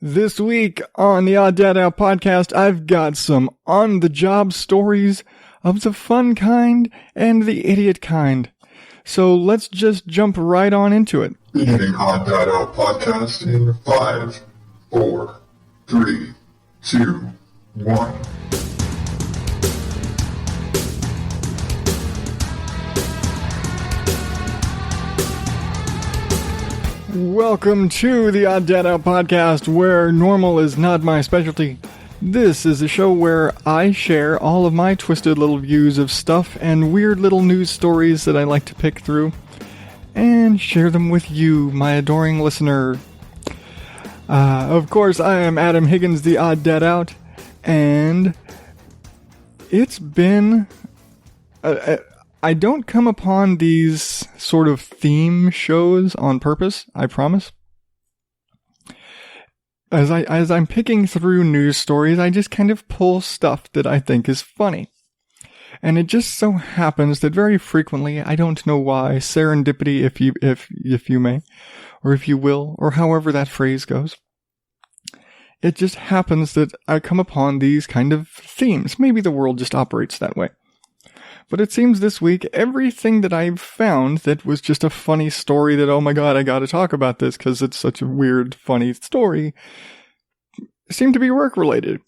This week on the Odd Dad Out podcast, I've got some on-the-job stories of the fun kind and the idiot kind. So let's just jump right on into it. Beginning Odd Dad Out podcast in 5, 4, 3, 2, 1. Welcome to the Odd Dad Out podcast, where normal is not my specialty. This is a show where I share all of my twisted little views of stuff and weird little news stories that I like to pick through and share them with you, my adoring listener. Of course, I am Adam Higgins, the Odd Dad Out, and it's been... I don't come upon these sort of theme shows on purpose, I promise. As I'm picking through news stories, I just kind of pull stuff that I think is funny. And it just so happens that very frequently, I don't know why, serendipity if you may, or if you will, or however that phrase goes. It just happens that I come upon these kind of themes. Maybe the world just operates that way. But it seems this week, everything that I've found that was just a funny story that, oh my god, I gotta talk about this because it's such a weird, funny story, seemed to be work-related.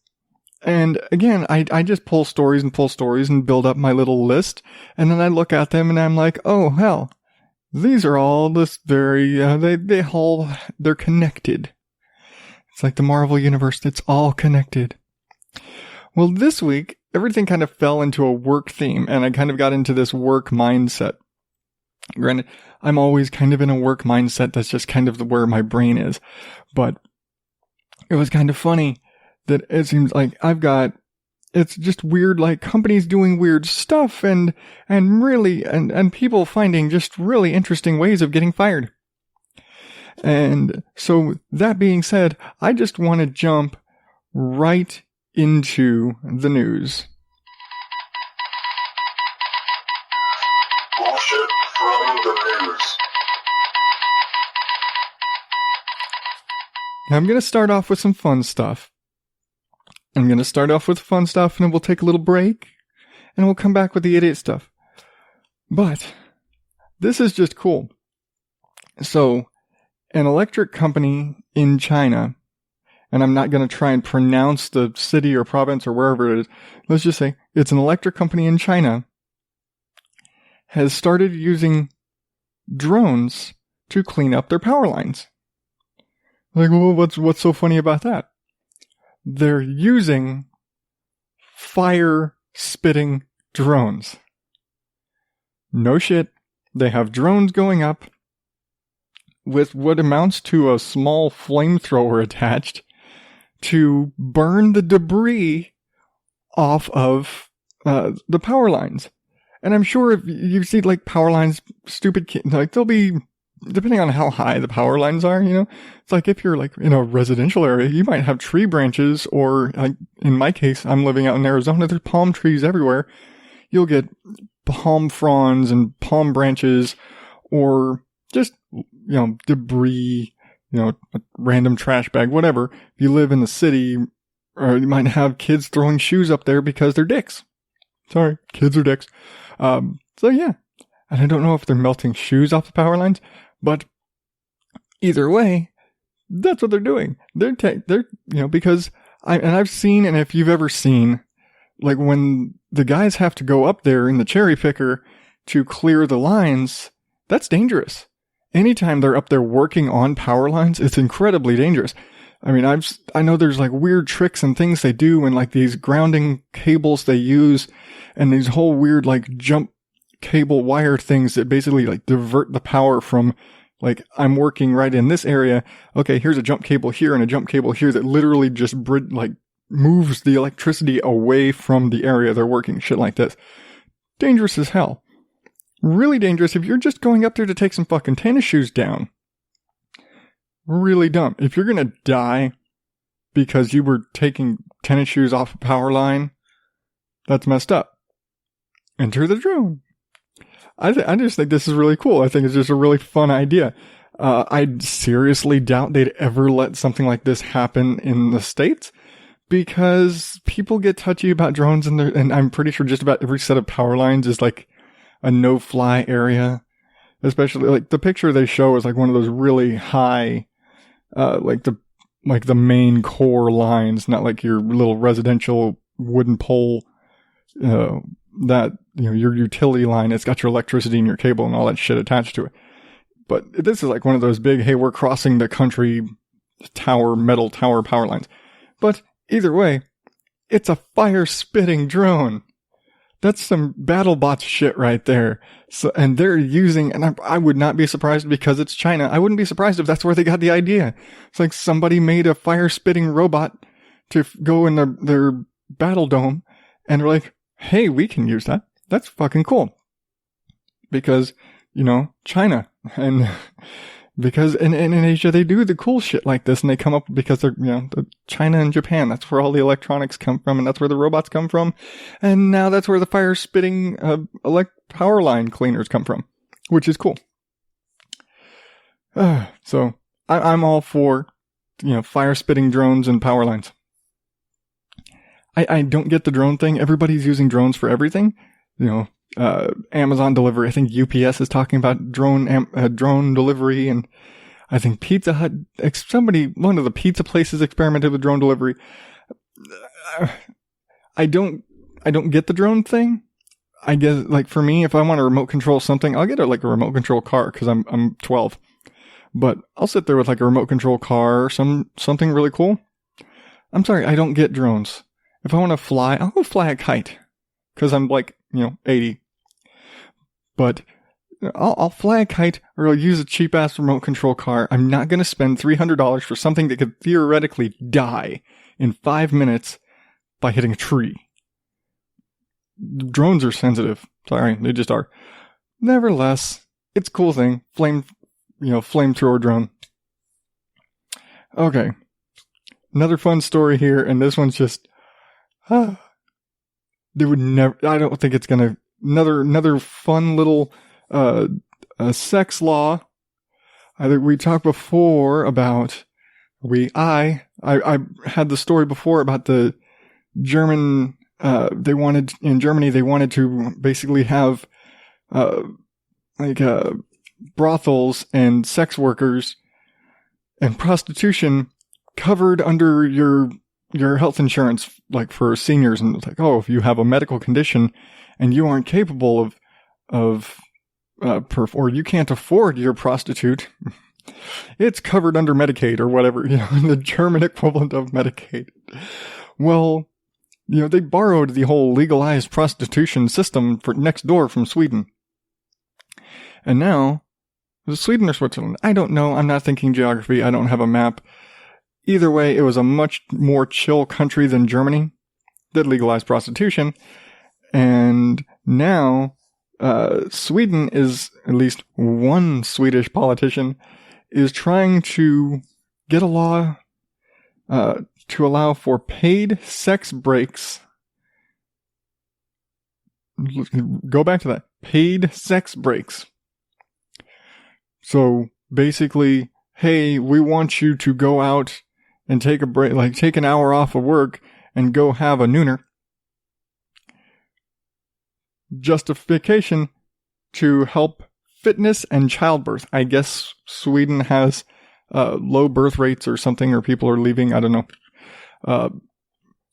And again, I just pull stories and build up my little list, and then I look at them and I'm like, oh hell, these are all this very, they're connected. It's like the Marvel Universe, it's all connected. Well, this week, everything kind of fell into a work theme, and I kind of got into this work mindset. Granted, I'm always kind of in a work mindset. That's just kind of where my brain is. But it was kind of funny that it seems like it's just weird, like companies doing weird stuff and people finding just really interesting ways of getting fired. And so that being said, I just want to jump right into the news. Bullshit from the news. Now I'm going to start off with some fun stuff. And then we'll take a little break, and we'll come back with the idiot stuff. But this is just cool. So, an electric company in China, and I'm not going to try and pronounce the city or province or wherever it is. Let's just say it's an electric company in China, has started using drones to clean up their power lines. Like, well, what's so funny about that? They're using fire-spitting drones. No shit. They have drones going up with what amounts to a small flamethrower attached to burn the debris off of the power lines. And I'm sure if you see like power lines, like they'll be, depending on how high the power lines are, you know, it's like if you're like in a residential area, you might have tree branches, or like in my case, I'm living out in Arizona, there's palm trees everywhere. You'll get palm fronds and palm branches, or just, you know, debris, you know, a random trash bag, whatever. If you live in the city, or you might have kids throwing shoes up there because they're dicks. Sorry, kids are dicks. So yeah. And I don't know if they're melting shoes off the power lines, but either way, that's what they're doing. They're you know, because I've seen, and if you've ever seen, like when the guys have to go up there in the cherry picker to clear the lines, that's dangerous. Anytime they're up there working on power lines, it's incredibly dangerous. I mean, I know there's like weird tricks and things they do, and like these grounding cables they use, and these whole weird like jump cable wire things that basically like divert the power from, like, I'm working right in this area. Okay, here's a jump cable here and a jump cable here that literally just moves the electricity away from the area they're working. Shit like this. Dangerous as hell. Really dangerous if you're just going up there to take some fucking tennis shoes down. Really dumb. If you're gonna die because you were taking tennis shoes off a power line, that's messed up. Enter the drone. I just think this is really cool. I think it's just a really fun idea. I seriously doubt they'd ever let something like this happen in the States, because people get touchy about drones, and I'm pretty sure just about every set of power lines is like a no-fly area. Especially like the picture they show is like one of those really high, like the main core lines, not like your little residential wooden pole, that, your utility line. It's got your electricity and your cable and all that shit attached to it. But this is like one of those big, hey, we're crossing the country metal tower power lines. But either way, it's a fire-spitting drone. That's some BattleBots shit right there. So, and they're using, and I would not be surprised because it's China. I wouldn't be surprised if that's where they got the idea. It's like somebody made a fire-spitting robot to go in their battle dome, and they're like, hey, we can use that. That's fucking cool. Because, China. And because in Asia, they do the cool shit like this, and they come up because they're, China and Japan. That's where all the electronics come from, and that's where the robots come from. And now that's where the fire-spitting power line cleaners come from, which is cool. So I'm all for, fire-spitting drones and power lines. I don't get the drone thing. Everybody's using drones for everything. Amazon delivery. I think UPS is talking about drone delivery, and I think Pizza Hut, one of the pizza places experimented with drone delivery. I don't get the drone thing. I guess, like, for me, if I want to remote control something, I'll get a remote control car, because I'm 12. But I'll sit there with like a remote control car or something really cool. I'm sorry, I don't get drones. If I want to fly, I'll go fly a kite, because I'm like, 80. But I'll fly a kite, or I'll use a cheap-ass remote control car. I'm not going to spend $300 for something that could theoretically die in 5 minutes by hitting a tree. Drones are sensitive. Sorry, they just are. Nevertheless, it's a cool thing. Flamethrower drone. Okay. Another fun story here, and this one's just... They would never... I don't think it's gonna... Another fun little sex law. I think we talked before about... I had the story before about the German... in Germany, they wanted to basically have brothels and sex workers and prostitution covered under your health insurance, like for seniors. And it's like, oh, if you have a medical condition and you aren't capable or you can't afford your prostitute, it's covered under Medicaid or whatever, the German equivalent of Medicaid. Well, they borrowed the whole legalized prostitution system for next door from Sweden. And now, Sweden or Switzerland? I don't know. I'm not thinking geography. I don't have a map. Either way, it was a much more chill country than Germany that legalized prostitution. And now, Sweden is, at least one Swedish politician, is trying to get a law to allow for paid sex breaks. Go back to that. Paid sex breaks. So basically, hey, we want you to go out and take a break, like take an hour off of work and go have a nooner. Justification to help fitness and childbirth. I guess Sweden has low birth rates or something, or people are leaving. I don't know.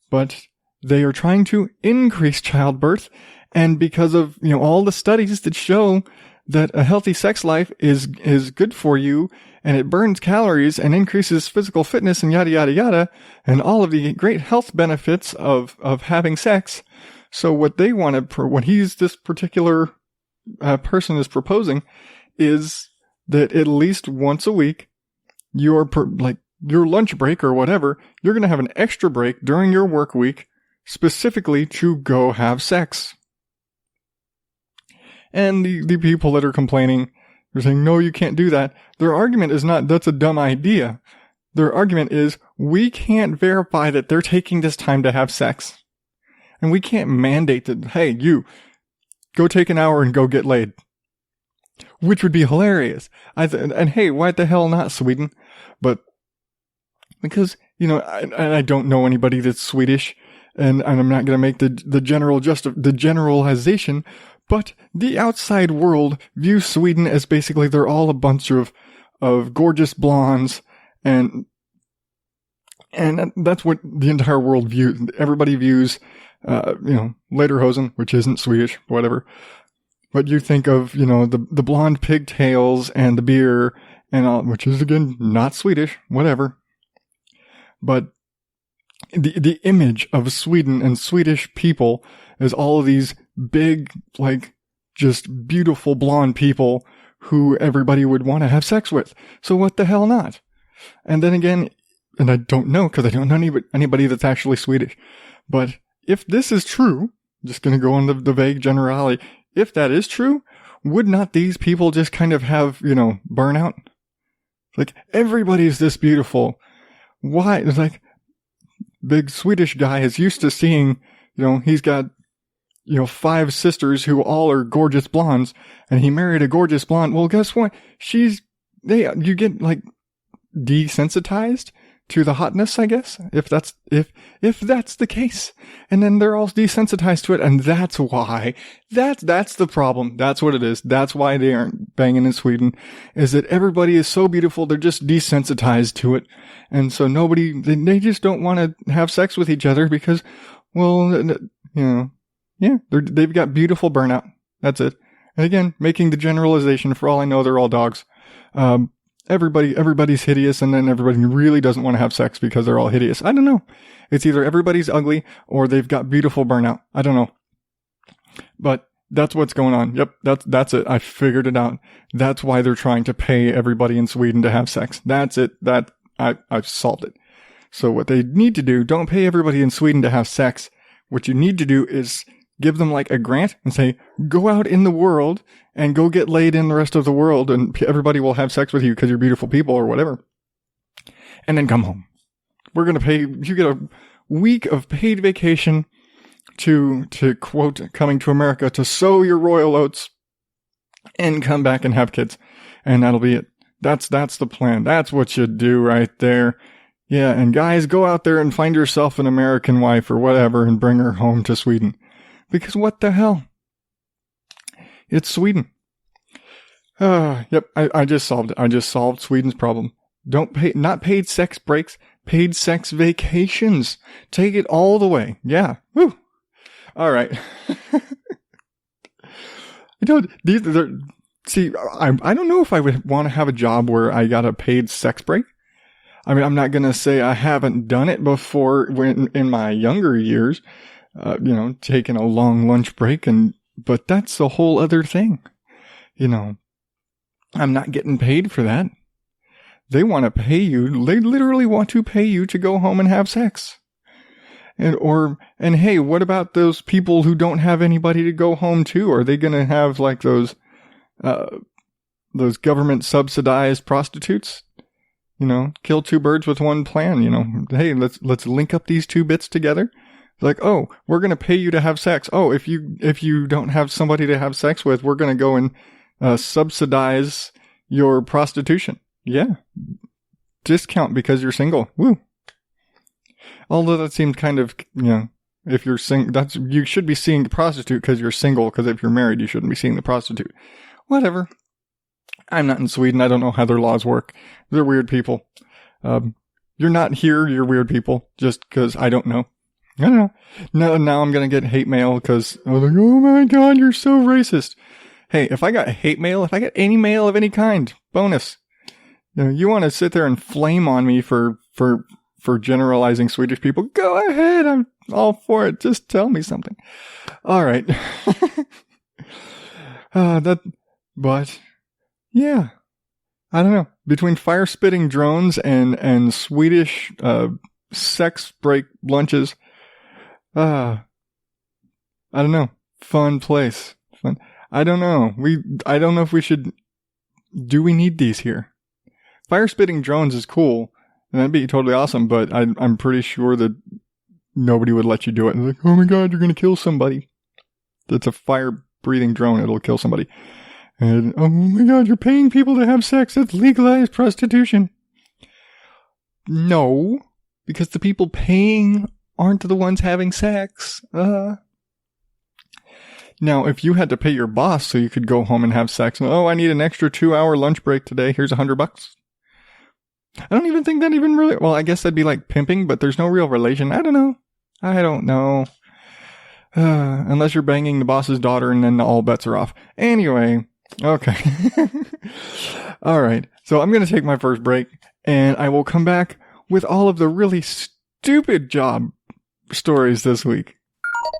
But they are trying to increase childbirth. And because of, all the studies that show that a healthy sex life is good for you, and it burns calories and increases physical fitness and yada, yada, yada, and all of the great health benefits of having sex. So what they wanted, what this particular person is proposing, is that at least once a week, your lunch break or whatever, you're going to have an extra break during your work week specifically to go have sex. And the people that are complaining, they're saying, no, you can't do that. Their argument is not, that's a dumb idea. Their argument is, we can't verify that they're taking this time to have sex. And we can't mandate that, hey, you, go take an hour and go get laid. which would be hilarious. And hey, why the hell not Sweden? But because, I don't know anybody that's Swedish, and I'm not going to make the generalization, but the outside world views Sweden as basically they're all a bunch of gorgeous blondes, and that's what the entire world views. Everybody views, Lederhosen, which isn't Swedish, whatever. But you think of, the blonde pigtails and the beer and all, which is again not Swedish, whatever. But the image of Sweden and Swedish people is all of these big, like, just beautiful blonde people who everybody would want to have sex with. So what the hell not? And then again, and I don't know because I don't know anybody that's actually Swedish. But if this is true, just going to go on the vague generality, if that is true, would not these people just kind of have, burnout? Like, everybody's this beautiful. Why? It's like, big Swedish guy is used to seeing, he's got, 5 sisters who all are gorgeous blondes, and he married a gorgeous blonde. Well, guess what? You get, like, desensitized to the hotness, I guess, if that's the case. And then they're all desensitized to it, and that's why. That's the problem. That's what it is. That's why they aren't banging in Sweden, is that everybody is so beautiful, they're just desensitized to it. And so they just don't want to have sex with each other because, well, they've got beautiful burnout. That's it. And again, making the generalization, for all I know, they're all dogs. Everybody's hideous, and then everybody really doesn't want to have sex because they're all hideous. I don't know. It's either everybody's ugly or they've got beautiful burnout. I don't know. But that's what's going on. Yep, that's it. I figured it out. That's why they're trying to pay everybody in Sweden to have sex. That's it. I've solved it. So what they need to do, don't pay everybody in Sweden to have sex. What you need to do is give them like a grant and say, go out in the world and go get laid in the rest of the world, and everybody will have sex with you because you're beautiful people or whatever. And then come home. We're going to pay, you get a week of paid vacation to quote, coming to America to sow your royal oats and come back and have kids. And that'll be it. That's the plan. That's what you do right there. Yeah. And guys, go out there and find yourself an American wife or whatever and bring her home to Sweden. Because what the hell? It's Sweden. Yep, I just solved it. I just solved Sweden's problem. Not paid sex breaks, paid sex vacations. Take it all the way. Yeah. Woo. All right. I don't know if I would want to have a job where I got a paid sex break. I mean, I'm not going to say I haven't done it before when in my younger years. Taking a long lunch break, but that's a whole other thing. I'm not getting paid for that. They want to pay you. They literally want to pay you to go home and have sex. And hey, what about those people who don't have anybody to go home to? Are they going to have like those government subsidized prostitutes? Kill 2 birds with one plan. Hey, let's link up these 2 bits together. Like, oh, we're going to pay you to have sex. Oh, if you don't have somebody to have sex with, we're going to go and subsidize your prostitution. Yeah. Discount because you're single. Woo. Although that seems kind of, if you're single, you should be seeing the prostitute because you're single, because if you're married, you shouldn't be seeing the prostitute. Whatever. I'm not in Sweden. I don't know how their laws work. They're weird people. You're not here. You're weird people just because I don't know. I don't know. No, now I'm going to get hate mail because I was like, oh my God, you're so racist. Hey, if I got hate mail, if I got any mail of any kind, bonus. You want to sit there and flame on me for generalizing Swedish people? Go ahead. I'm all for it. Just tell me something. All right. But yeah, I don't know. Between fire spitting drones and Swedish, sex break lunches, I don't know. Fun place. Fun. I don't know. I don't know if we should. Do we need these here? Fire spitting drones is cool, and that'd be totally awesome. But I'm pretty sure that nobody would let you do it. And like, oh my God, you're gonna kill somebody. It's a fire breathing drone. It'll kill somebody. And, oh my God, you're paying people to have sex. It's legalized prostitution. No, because the people paying aren't the ones having sex. Now, if you had to pay your boss so you could go home and have sex, oh, I need an extra 2-hour lunch break today. Here's $100. I don't even think that even really, well, I guess that'd be like pimping, but there's no real relation. I don't know. Unless you're banging the boss's daughter and then all bets are off. Anyway, okay. All right. So I'm going to take my first break and I will come back with all of the really stupid job stories this week.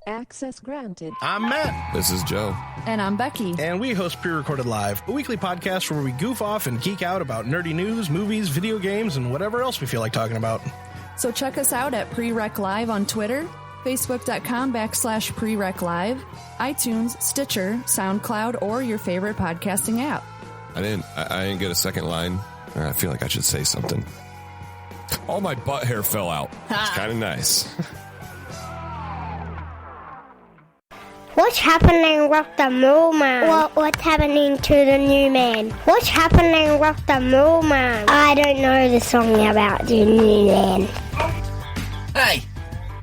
Access granted. I'm Matt. This is Joe. And I'm Becky. And we host Pre-Recorded Live, a weekly podcast where we goof off and geek out about nerdy news, movies, video games, and whatever else we feel like talking about. So check us out at Pre-Rec Live on Twitter, Facebook.com/Pre-Rec Live, iTunes, Stitcher, SoundCloud, or your favorite podcasting app. I didn't get a second line. I feel like I should say something. All my butt hair fell out. It's kind of nice. What's happening with the mole man? What's happening to the new man? What's happening with the mole man? I don't know the song about the new man. Hey,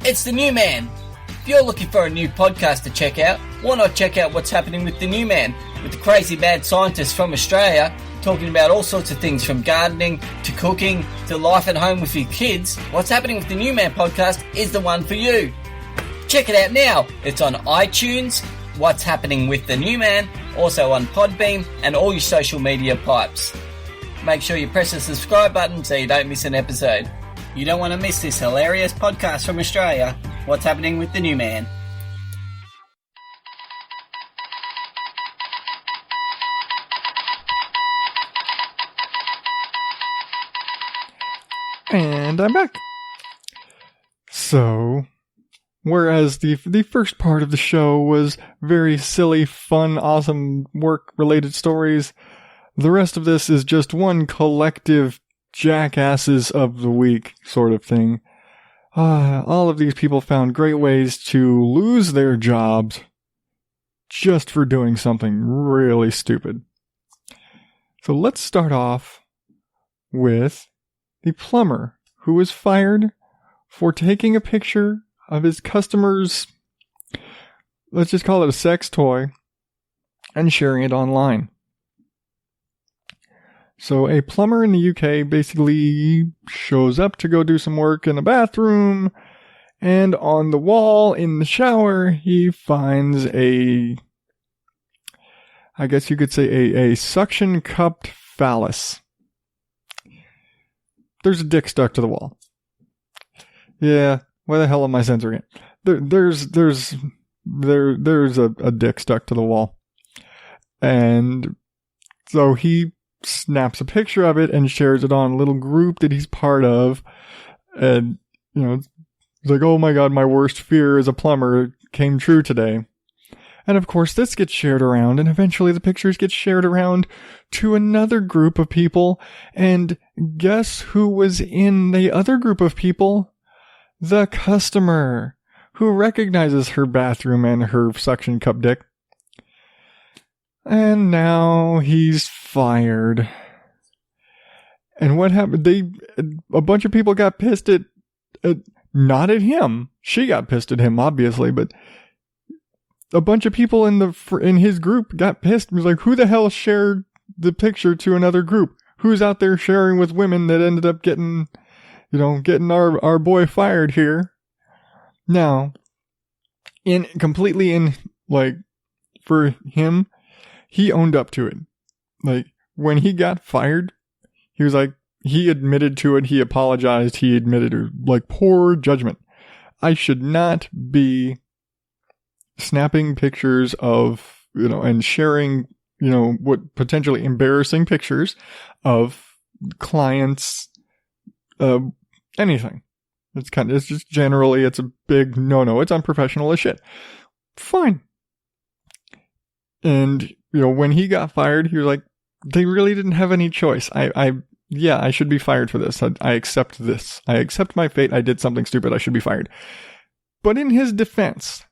it's the new man. If you're looking for a new podcast to check out, why not check out What's Happening with the New Man, with the crazy mad scientists from Australia talking about all sorts of things from gardening to cooking to life at home with your kids. What's Happening with the New Man podcast is the one for you. Check it out now. It's on iTunes, What's Happening with the New Man, also on Podbean and all your social media pipes. Make sure you press the subscribe button so you don't miss an episode. You don't want to miss this hilarious podcast from Australia, What's Happening with the New Man. And I'm back. So, whereas the first part of the show was very silly, fun, awesome work-related stories, the rest of this is just one collective jackasses of the week sort of thing. All of these people found great ways to lose their jobs just for doing something really stupid. So let's start off with the plumber who was fired for taking a picture of his customer's, let's just call it a sex toy, and sharing it online. So a plumber in the UK basically shows up to go do some work in the bathroom, and on the wall in the shower, he finds I guess you could say a suction-cupped phallus. There's a dick stuck to the wall. Yeah, why the hell am I censoring it? There's a dick stuck to the wall. And so he snaps a picture of it and shares it on a little group that he's part of. And, it's like, oh my God, my worst fear as a plumber came true today. And of course, this gets shared around, and eventually the pictures get shared around to another group of people. And guess who was in the other group of people? The customer, who recognizes her bathroom and her suction cup dick. And now he's fired. And what happened? A bunch of people got pissed at not at him. She got pissed at him, obviously, but a bunch of people in his group got pissed. It was like, who the hell shared the picture to another group? Who's out there sharing with women that ended up getting our boy fired here? Now, for him, he owned up to it. Like, when he got fired, he was like, he admitted to it, he apologized, he admitted, like, poor judgment. I should not be snapping pictures of, and sharing, what potentially embarrassing pictures of clients, anything. It's just generally, it's a big no, it's unprofessional as shit. Fine. And, when he got fired, he was like, they really didn't have any choice. I should be fired for this. I accept this. I accept my fate. I did something stupid. I should be fired. But in his defense,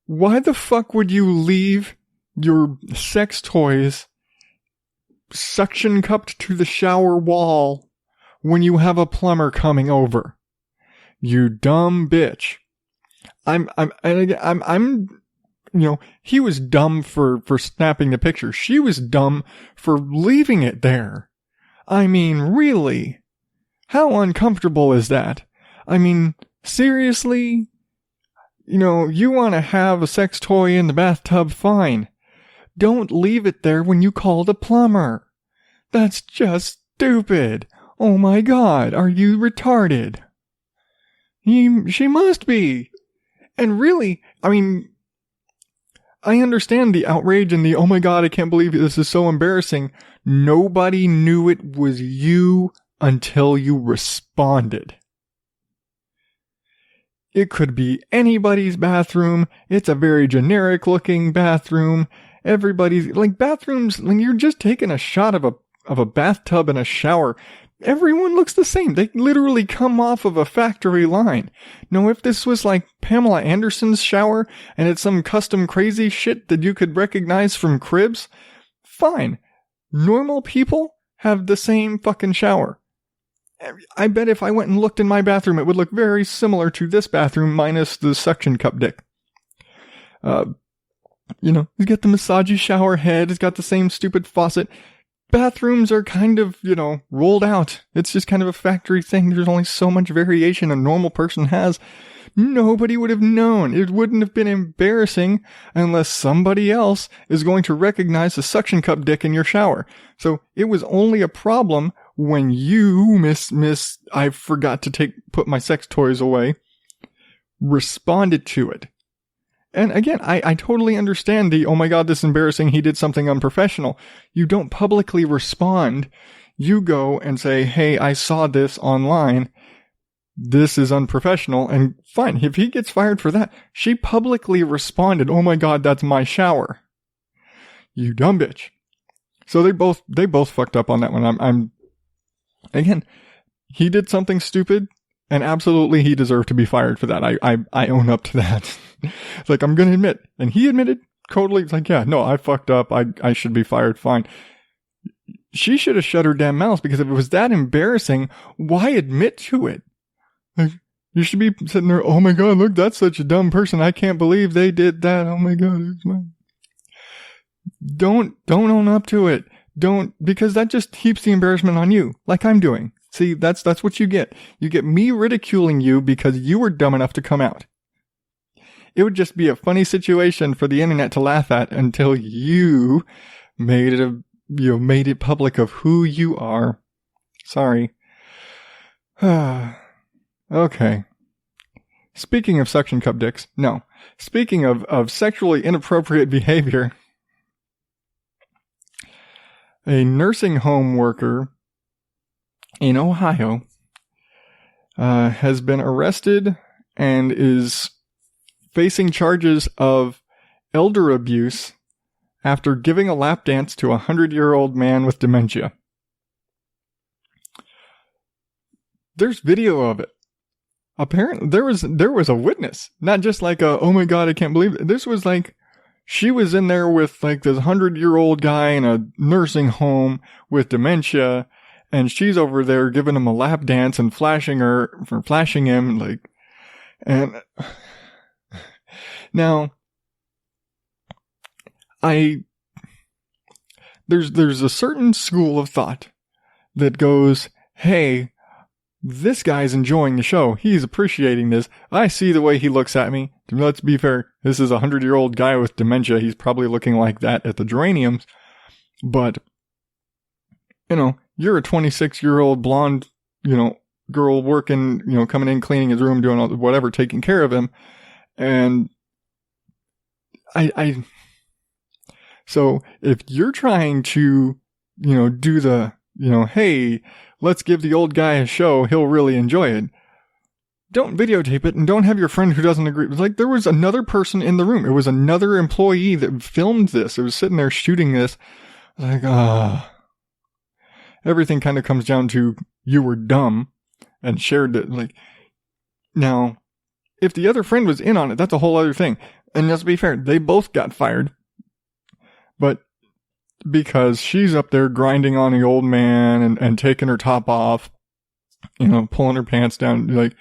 why the fuck would you leave your sex toys suction cupped to the shower wall when you have a plumber coming over. You dumb bitch. He was dumb for snapping the picture. She was dumb for leaving it there. I mean, really? How uncomfortable is that? I mean, seriously? You want to have a sex toy in the bathtub, fine. Don't leave it there when you call the plumber. That's just stupid. Oh my God, are you retarded? She must be. And really, I mean, I understand the outrage and the, oh my God, I can't believe this is so embarrassing. Nobody knew it was you until you responded. It could be anybody's bathroom. It's a very generic looking bathroom. Everybody's like bathrooms, when you're just taking a shot of a bathtub and a shower, everyone looks the same. They literally come off of a factory line. No, if this was like Pamela Anderson's shower and it's some custom crazy shit that you could recognize from Cribs, fine. Normal people have the same fucking shower. I bet if I went and looked in my bathroom, it would look very similar to this bathroom minus the suction cup dick. He's got the massagey shower head. It's got the same stupid faucet. Bathrooms are kind of, rolled out. It's just kind of a factory thing. There's only so much variation a normal person has. Nobody would have known. It wouldn't have been embarrassing unless somebody else is going to recognize the suction cup dick in your shower. So it was only a problem when you, miss, I forgot to put my sex toys away, responded to it. And again, I totally understand the, oh my God, this is embarrassing, he did something unprofessional. You don't publicly respond. You go and say, hey, I saw this online. This is unprofessional. And fine, if he gets fired for that, she publicly responded, oh my God, that's my shower. You dumb bitch. So they both fucked up on that one. Again, he did something stupid. And absolutely, he deserved to be fired for that. I own up to that. It's like, I'm going to admit. And he admitted totally. It's like, yeah, no, I fucked up. I should be fired. Fine. She should have shut her damn mouth, because if it was that embarrassing, why admit to it? Like, you should be sitting there, oh my God, look, that's such a dumb person. I can't believe they did that. Oh my God. Don't own up to it. Because that just heaps the embarrassment on you, like I'm doing. See, that's what you get. You get me ridiculing you because you were dumb enough to come out. It would just be a funny situation for the internet to laugh at until you made it public of who you are. Sorry. Okay. Speaking of suction cup dicks, no. Speaking of sexually inappropriate behavior, a nursing home worker in Ohio has been arrested and is facing charges of elder abuse after giving a lap dance to a 100-year-old man with dementia. There's video of it. Apparently, there was a witness, not just like oh my God, I can't believe it. This was like, she was in there with like this 100-year-old guy in a nursing home with dementia, and she's over there giving him a lap dance and flashing him, like, and now, there's a certain school of thought that goes, hey, this guy's enjoying the show. He's appreciating this. I see the way he looks at me. Let's be fair. This is a 100-year-old guy with dementia. He's probably looking like that at the geraniums, but, you're a 26-year-old blonde, girl working, coming in, cleaning his room, doing all, whatever, taking care of him. And so if you're trying to, do the, hey, let's give the old guy a show, he'll really enjoy it. Don't videotape it and don't have your friend who doesn't agree. Like, there was another person in the room. It was another employee that filmed this. It was sitting there shooting this. Like, everything kind of comes down to you were dumb and shared it. Like, now, if the other friend was in on it, that's a whole other thing. And let's be fair, they both got fired. But because she's up there grinding on the old man and taking her top off, pulling her pants down, like,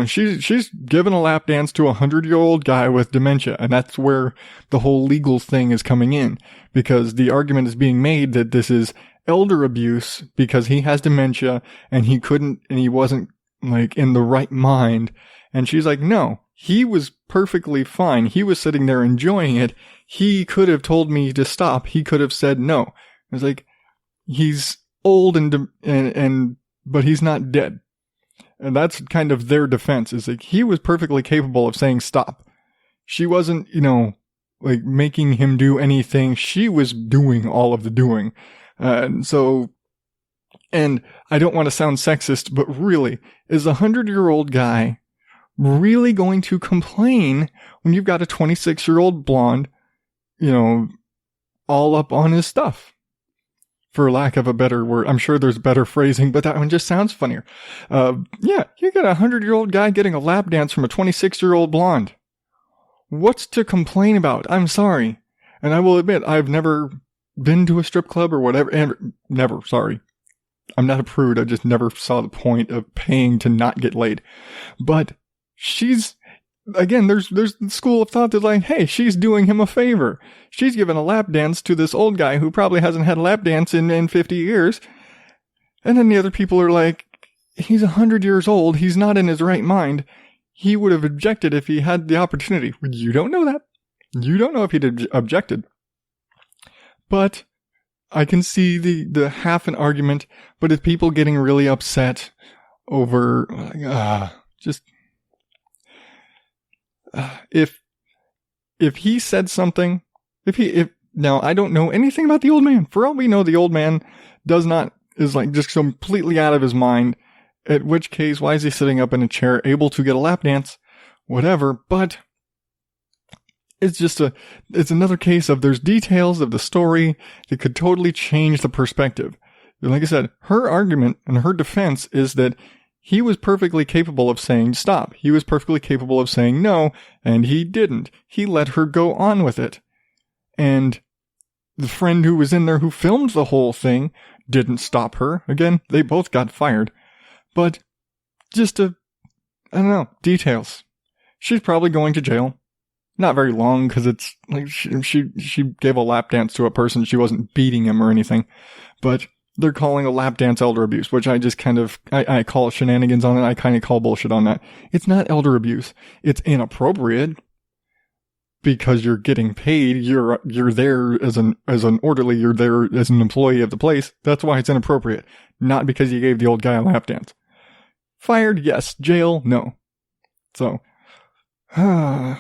she's giving a lap dance to a 100-year-old guy with dementia. And that's where the whole legal thing is coming in, because the argument is being made that this is elder abuse because he has dementia and he wasn't like in the right mind. And she's like, no, he was perfectly fine. He was sitting there enjoying it. He could have told me to stop. He could have said no. It's like, he's old but he's not dead. And that's kind of their defense, is like, he was perfectly capable of saying stop. She wasn't, like making him do anything. She was doing all of the doing. And I don't want to sound sexist, but really, is a 100-year-old guy really going to complain when you've got a 26-year-old blonde, all up on his stuff? For lack of a better word. I'm sure there's better phrasing, but that one just sounds funnier. Yeah, you got a 100-year-old guy getting a lap dance from a 26-year-old blonde. What's to complain about? I'm sorry. And I will admit, I've never been to a strip club or whatever. Never, sorry. I'm not a prude. I just never saw the point of paying to not get laid. But again, there's the school of thought that's like, hey, she's doing him a favor. She's giving a lap dance to this old guy who probably hasn't had a lap dance in 50 years. And then the other people are like, he's 100 years old. He's not in his right mind. He would have objected if he had the opportunity. You don't know that. You don't know if he'd objected. But I can see the half an argument, but it's people getting really upset over, if he said something, now I don't know anything about the old man. For all we know, the old man is like just completely out of his mind. At which case, why is he sitting up in a chair, able to get a lap dance? Whatever. But it's another case of there's details of the story that could totally change the perspective. Like I said, her argument and her defense is that he was perfectly capable of saying stop. He was perfectly capable of saying no, and he didn't. He let her go on with it. And the friend who was in there who filmed the whole thing didn't stop her. Again, they both got fired. But just I don't know, details. She's probably going to jail. Not very long, because it's like she gave a lap dance to a person. She wasn't beating him or anything. But they're calling a lap dance elder abuse, which I just kind of, I call shenanigans on it. I kind of call bullshit on that. It's not elder abuse. It's inappropriate because you're getting paid. You're there as an orderly. You're there as an employee of the place. That's why it's inappropriate. Not because you gave the old guy a lap dance. Fired, yes. Jail, no. So, and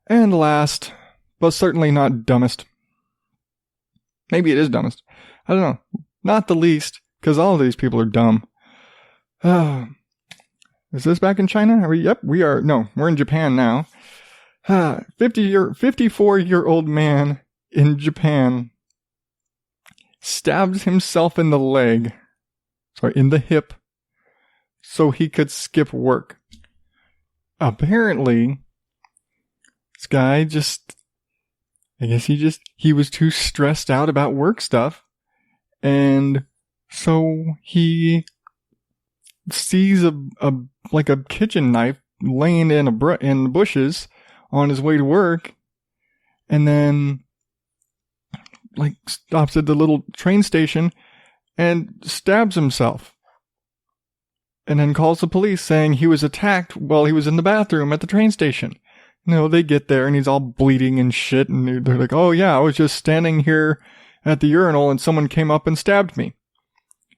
last, but certainly not dumbest. Maybe it is dumbest. I don't know. Not the least, because all of these people are dumb. Is this back in China? Yep, we are. No, we're in Japan now. 54-year-old man in Japan stabbed himself in the hip, so he could skip work. Apparently, this guy he was too stressed out about work stuff. And so he sees a kitchen knife laying in the bushes on his way to work, and then stops at the little train station and stabs himself. And then calls the police saying he was attacked while he was in the bathroom at the train station. They get there and he's all bleeding and shit, and they're like, oh yeah, I was just standing here at the urinal and someone came up and stabbed me.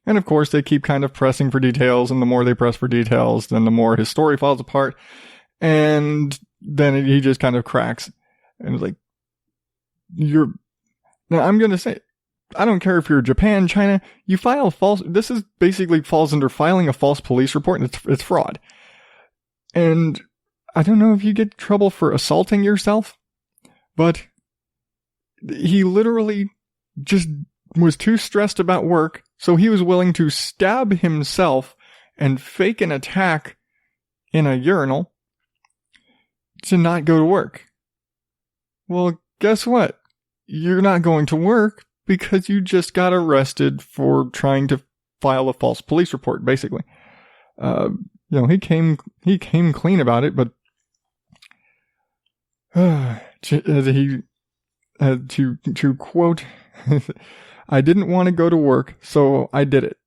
And of course they keep kind of pressing for details, and the more they press for details, then the more his story falls apart. And then he just kind of cracks. And it's like, now I'm going to say, I don't care if you're Japan, China, you file this is basically falls under filing a false police report, and it's fraud. And I don't know if you get trouble for assaulting yourself, but he literally just was too stressed about work, so he was willing to stab himself and fake an attack in a urinal to not go to work. Well, guess what? you're not going to work because you just got arrested for trying to file a false police report, basically. He came clean about it, but to quote, I didn't want to go to work, so I did it.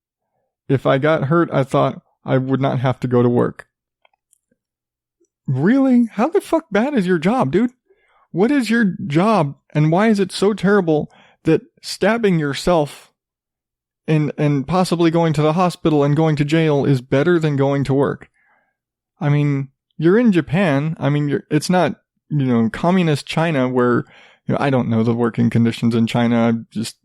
If I got hurt, I thought I would not have to go to work. Really? How the fuck bad is your job, dude? What is your job, and why is it so terrible that stabbing yourself and possibly going to the hospital and going to jail is better than going to work? I mean, you're in Japan. I mean, it's not, communist China where, I don't know the working conditions in China. I'm just,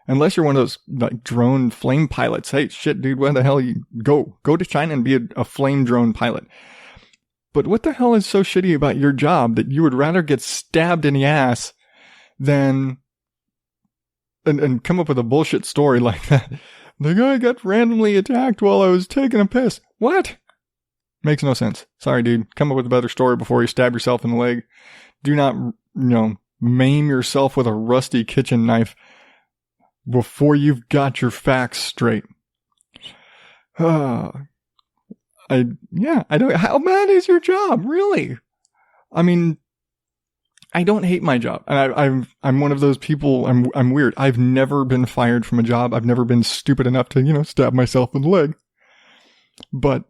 unless you're one of those like drone flame pilots. Hey, shit, dude, where the hell you go to China and be a flame drone pilot. But what the hell is so shitty about your job that you would rather get stabbed in the ass than and come up with a bullshit story like that? The guy got randomly attacked while I was taking a piss. What? Makes no sense. Sorry, dude. Come up with a better story before you stab yourself in the leg. Do not, maim yourself with a rusty kitchen knife before you've got your facts straight. I don't, how bad is your job? Really? I mean, I don't hate my job. And I'm one of those people, I'm weird. I've never been fired from a job. I've never been stupid enough to, stab myself in the leg. But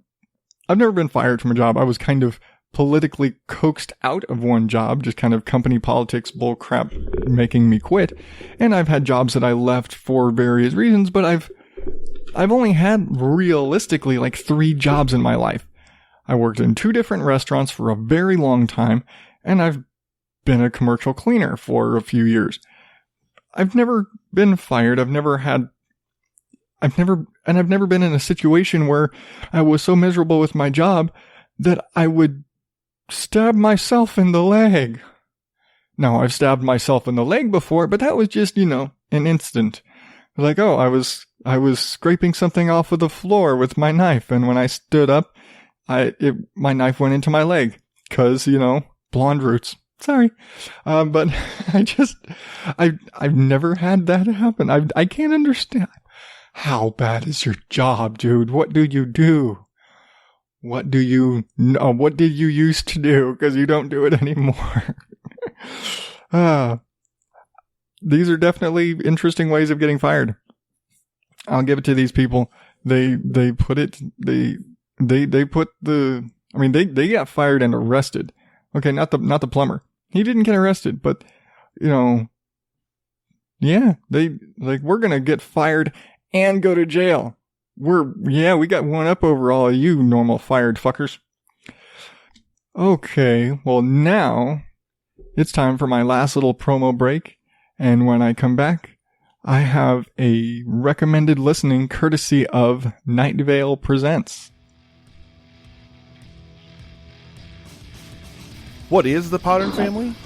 I've never been fired from a job. I was kind of politically coaxed out of one job, just kind of company politics bull crap making me quit. And I've had jobs that I left for various reasons, but I've only had realistically like 3 jobs in my life. I worked in 2 different restaurants for a very long time, and I've been a commercial cleaner for a few years. I've never been fired. I've never been in a situation where I was so miserable with my job that I would stab myself in the leg. Now, I've stabbed myself in the leg before, but that was just, an instant. Like, oh, I was scraping something off of the floor with my knife, and when I stood up, my knife went into my leg. 'Cause, blonde roots. Sorry. But I've never had that happen. I can't understand. How bad is your job, dude? What do you do? What did you used to do? 'Cause you don't do it anymore. These are definitely interesting ways of getting fired. I'll give it to these people. They got fired and arrested. Okay, not the plumber. He didn't get arrested, but we're gonna get fired and go to jail. We got one up over all of you normal fired fuckers. Okay, well now it's time for my last little promo break, and when I come back, I have a recommended listening courtesy of Night Vale Presents. What is the Podern Family?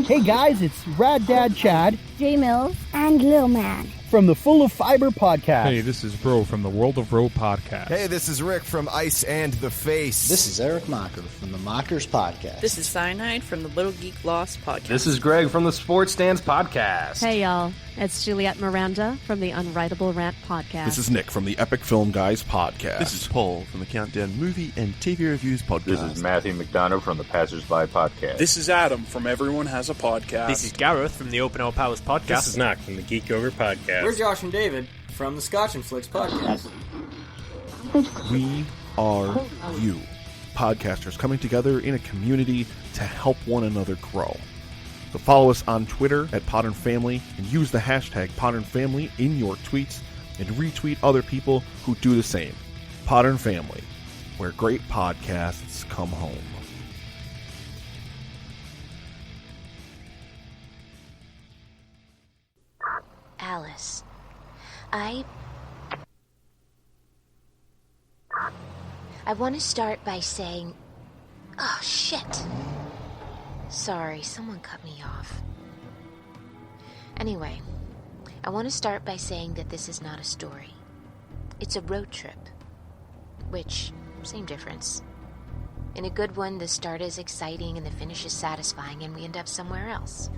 Hey guys, it's Rad Dad Chad, J Mills, and Lil Man from the Full of Fiber podcast. Hey, this is Bro from the World of Row podcast. Hey, this is Rick from Ice and the Face. This is Eric Mocker from the Mockers podcast. This is Cyanide from the Little Geek Lost podcast. This is Greg from the Sports Stands podcast. Hey y'all, it's Juliette Miranda from the Unwritable Rant podcast. This is Nick from the Epic Film Guys podcast. This is Paul from the Countdown Movie and TV Reviews podcast. This is Matthew McDonough from the Passersby podcast. This is Adam from Everyone Has a Podcast. This is Gareth from the Open Our Powers podcast. This is Knock from the Geek Over podcast. We're Josh and David from the Scotch and Flicks podcast. We are you, podcasters coming together in a community to help one another grow. So follow us on Twitter at Podern Family and use the hashtag Podern Family in your tweets and retweet other people who do the same. Podern Family, where great podcasts come home. Alice, I want to start by saying, oh shit. Sorry, someone cut me off. Anyway, I want to start by saying that this is not a story. It's a road trip. Which, same difference. In a good one, the start is exciting and the finish is satisfying and we end up somewhere else.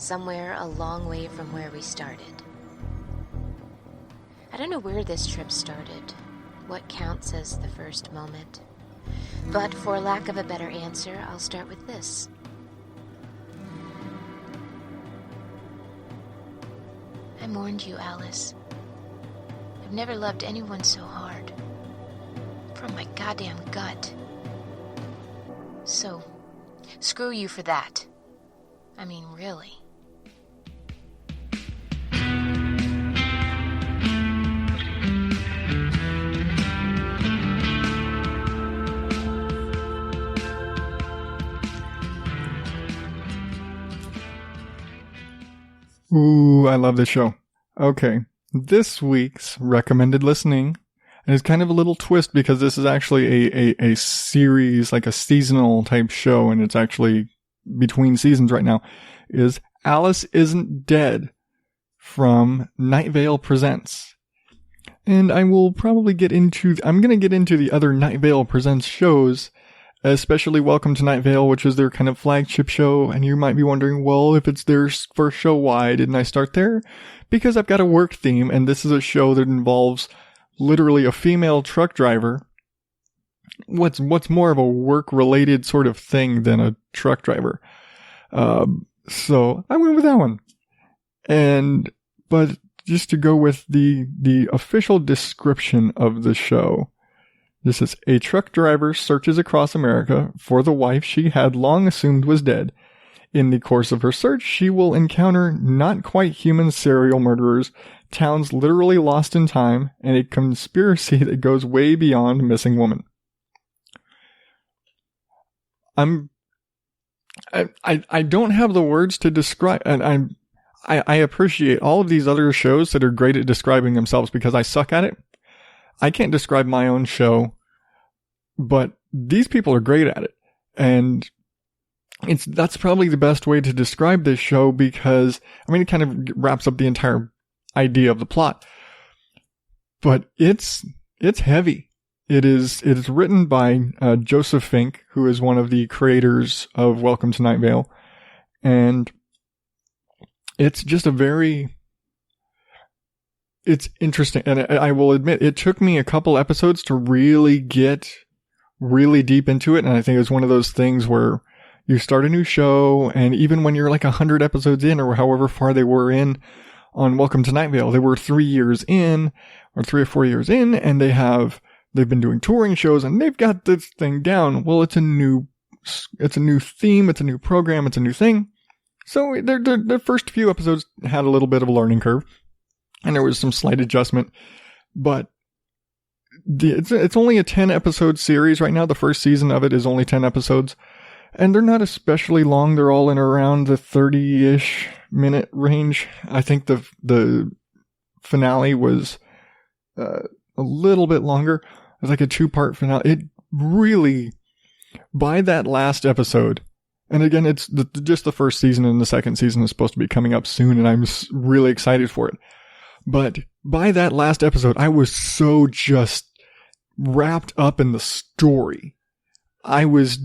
somewhere a long way from where we started. I don't know where this trip started, what counts as the first moment. But for lack of a better answer, I'll start with this. I mourned you, Alice. I've never loved anyone so hard. From my goddamn gut. So, screw you for that. I mean, really. Ooh, I love this show. Okay, this week's recommended listening, and it's kind of a little twist because this is actually a series, like a seasonal type show, and it's actually between seasons right now, is Alice-Isnt-Dead from Night Vale Presents. And I will probably I'm going to get into the other Night Vale Presents shows, especially Welcome to Night Vale, which is their kind of flagship show. And you might be wondering, well, if it's their first show, why didn't I start there? Because I've got a work theme, and this is a show that involves literally a female truck driver. What's more of a work-related sort of thing than a truck driver? So I went with that one. But just to go with the official description of the show, this is: a truck driver searches across America for the wife she had long assumed was dead. In the course of her search, she will encounter not quite human serial murderers, towns literally lost in time, and a conspiracy that goes way beyond missing woman. I don't have the words to describe, and I appreciate all of these other shows that are great at describing themselves because I suck at it. I can't describe my own show, but these people are great at it. And that's probably the best way to describe this show because, I mean, it kind of wraps up the entire idea of the plot. But it's heavy. It is written by Joseph Fink, who is one of the creators of Welcome to Night Vale. And it's just it's interesting. And I will admit, it took me a couple episodes to really get really deep into it. And I think it was one of those things where you start a new show, and even when you're like 100 episodes in, or however far they were in on Welcome to Night Vale, they were 3 years in, or 3 or 4 years in, and they've been doing touring shows, and they've got this thing down. Well, it's a new theme, it's a new program, it's a new thing. So the first few episodes had a little bit of a learning curve, and there was some slight adjustment, but it's only a 10 episode series right now. The first season of it is only 10 episodes, and they're not especially long. They're all in around the 30-ish minute range. I think the finale was a little bit longer. It was like a 2-part finale. It really, by that last episode, and again, it's just the first season, and the second season is supposed to be coming up soon, and I'm really excited for it. But by that last episode, I was so just wrapped up in the story. I was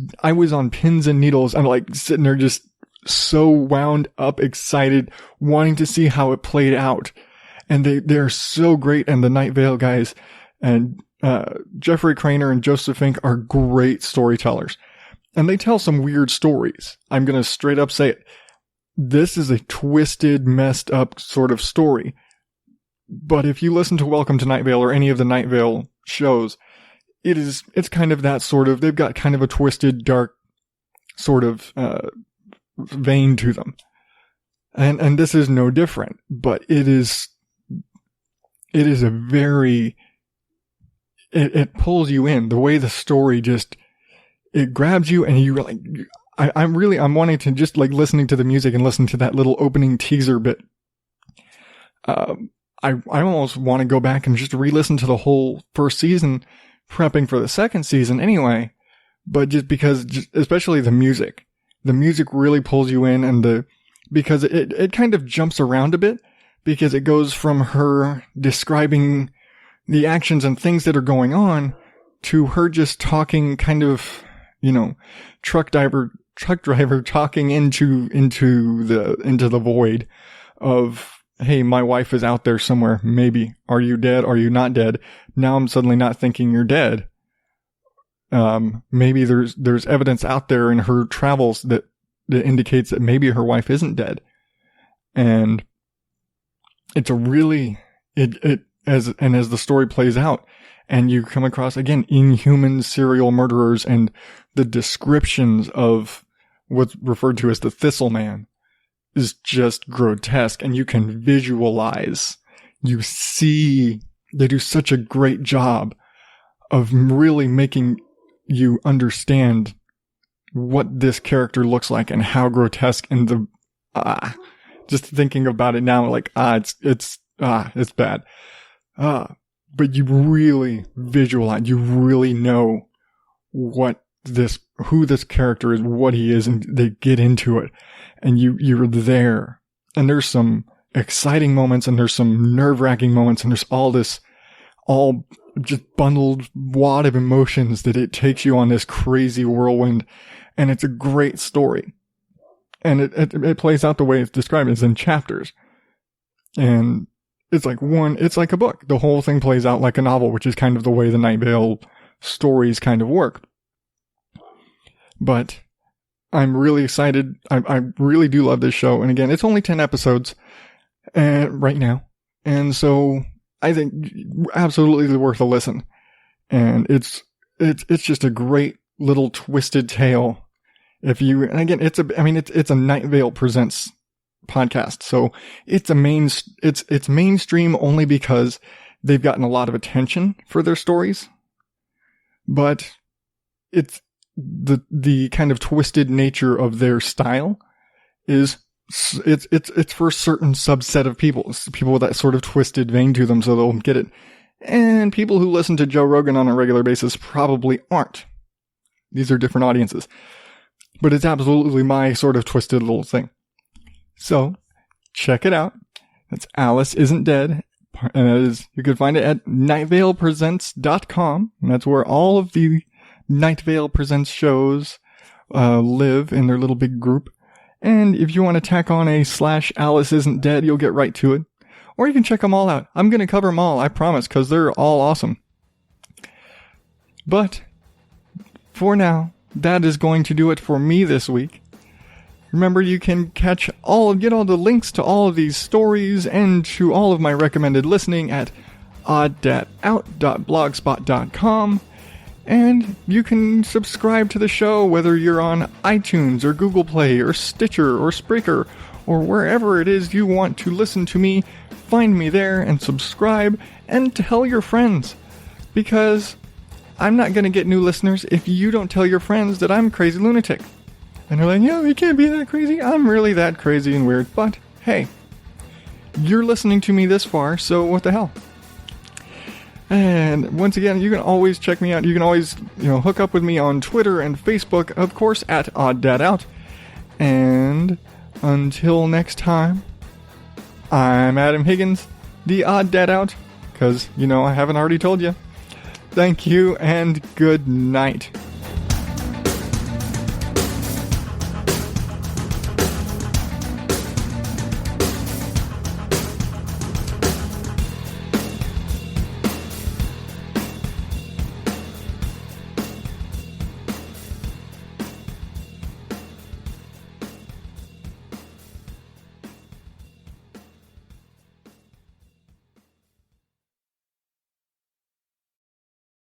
on pins and needles. I'm like sitting there just so wound up, excited, wanting to see how it played out. And they're so great. And the Night Vale guys and Jeffrey Craner and Joseph Fink are great storytellers. And they tell some weird stories. I'm going to straight up say it. This is a twisted, messed up sort of story. But if you listen to Welcome to Night Vale or any of the Night Vale shows, it's kind of that sort of, they've got kind of a twisted, dark sort of vein to them. And this is no different, but it is a very, it pulls you in. The way the story just, it grabs you, and you're like, I'm wanting to just like listening to the music and listen to that little opening teaser bit. I almost want to go back and just re-listen to the whole first season, prepping for the second season anyway. But just because, especially the music really pulls you in, and because it kind of jumps around a bit, because it goes from her describing the actions and things that are going on to her just talking kind of, truck driver truck driver talking into the void of, hey, my wife is out there somewhere. Maybe. Are you dead? Are you not dead? Now I'm suddenly not thinking you're dead. Maybe there's evidence out there in her travels that indicates that maybe her wife isn't dead. And it's a really, as the story plays out, and you come across, again, inhuman serial murderers and the descriptions of what's referred to as the Thistle Man is just grotesque, and you can visualize, you see, they do such a great job of really making you understand what this character looks like and how grotesque, and just thinking about it now, like, it's bad. But you really visualize, you really know who this character is, what he is, and they get into it, and you're there. And there's some exciting moments, and there's some nerve-wracking moments, and there's all just bundled wad of emotions that it takes you on this crazy whirlwind, and it's a great story. And it plays out the way it's described, as in chapters. And it's like a book. The whole thing plays out like a novel, which is kind of the way the Night Vale stories kind of work. But I'm really excited. I really do love this show. And again, it's only 10 episodes right now. And so I think absolutely worth a listen. And it's just a great little twisted tale. It's a Night Vale Presents podcast. So it's mainstream only because they've gotten a lot of attention for their stories. But it's the kind of twisted nature of their style is it's for a certain subset of people with that sort of twisted vein to them, so they'll get it. And people who listen to Joe Rogan on a regular basis probably aren't. These are different audiences. But it's absolutely my sort of twisted little thing. So, check it out. That's Alice-isnt-dead. And you can find it at nightvalepresents.com. And that's where all of the Night Vale Presents shows live in their little big group. And if you want to tack on a /Alice-isnt-dead, you'll get right to it. Or you can check them all out. I'm going to cover them all, I promise, because they're all awesome. But, for now, that is going to do it for me this week. Remember, you can get all the links to all of these stories and to all of my recommended listening at odddatout.blogspot.com. And you can subscribe to the show whether you're on iTunes or Google Play or Stitcher or Spreaker or wherever it is you want to listen to me. Find me there and subscribe and tell your friends. Because I'm not going to get new listeners if you don't tell your friends that I'm a crazy lunatic. And they're like, yeah, you can't be that crazy. I'm really that crazy and weird. But, hey, you're listening to me this far, so what the hell? And once again, you can always check me out. You can always, hook up with me on Twitter and Facebook, of course, at OddDadOut. And until next time, I'm Adam Higgins, the Odd Dad Out, because, I haven't already told you. Thank you, and good night.